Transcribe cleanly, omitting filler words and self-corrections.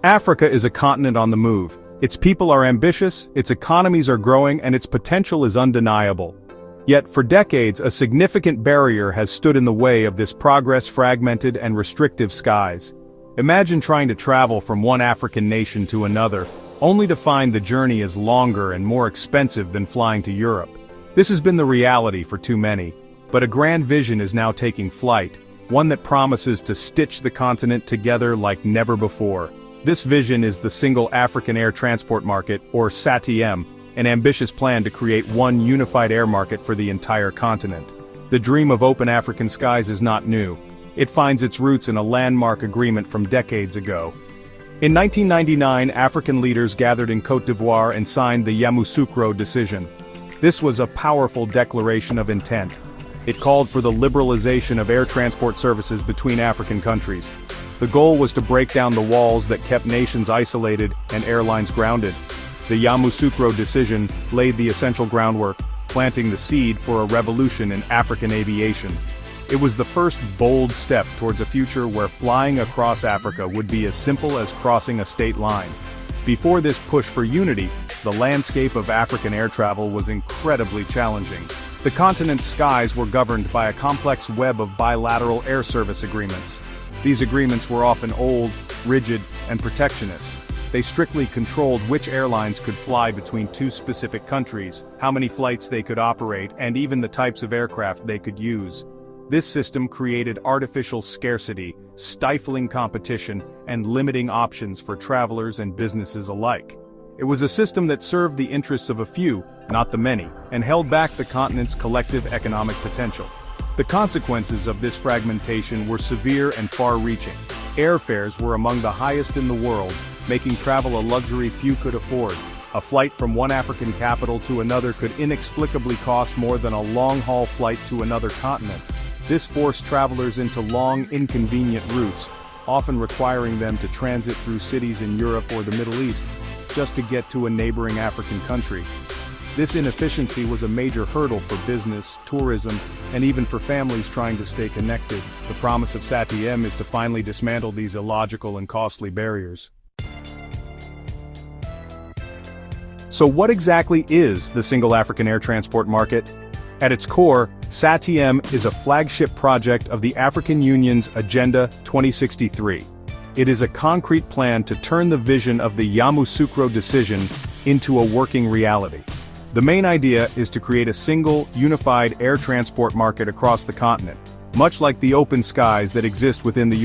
Africa is a continent on the move. Its people are ambitious, its economies are growing, and its potential is undeniable. Yet for decades a significant barrier has stood in the way of this progress, fragmented and restrictive skies. Imagine trying to travel from one African nation to another, only to find the journey is longer and more expensive than flying to Europe. This has been the reality for too many, but a grand vision is now taking flight, one that promises to stitch the continent together like never before. This vision is the Single African Air Transport Market, or SAATM, an ambitious plan to create one unified air market for the entire continent. The dream of open African skies is not new. It finds its roots in a landmark agreement from decades ago. In 1999, African leaders gathered in Côte d'Ivoire and signed the Yamoussoukro Decision. This was a powerful declaration of intent. It called for the liberalization of air transport services between African countries. The goal was to break down the walls that kept nations isolated and airlines grounded. The Yamoussoukro Decision laid the essential groundwork, planting the seed for a revolution in African aviation. It was the first bold step towards a future where flying across Africa would be as simple as crossing a state line. Before this push for unity, the landscape of African air travel was incredibly challenging. The continent's skies were governed by a complex web of bilateral air service agreements. These agreements were often old, rigid, and protectionist. They strictly controlled which airlines could fly between two specific countries, how many flights they could operate, and even the types of aircraft they could use. This system created artificial scarcity, stifling competition, and limiting options for travelers and businesses alike. It was a system that served the interests of a few, not the many, and held back the continent's collective economic potential. The consequences of this fragmentation were severe and far-reaching. Airfares were among the highest in the world, making travel a luxury few could afford. A flight from one African capital to another could inexplicably cost more than a long-haul flight to another continent. This forced travelers into long, inconvenient routes, often requiring them to transit through cities in Europe or the Middle East, just to get to a neighboring African country. This inefficiency was a major hurdle for business, tourism, and even for families trying to stay connected. The promise of SAATM is to finally dismantle these illogical and costly barriers. So what exactly is the Single African Air Transport Market? At its core, SAATM is a flagship project of the African Union's Agenda 2063. It is a concrete plan to turn the vision of the Yamoussoukro Decision into a working reality. The main idea is to create a single, unified air transport market across the continent, much like the open skies that exist within the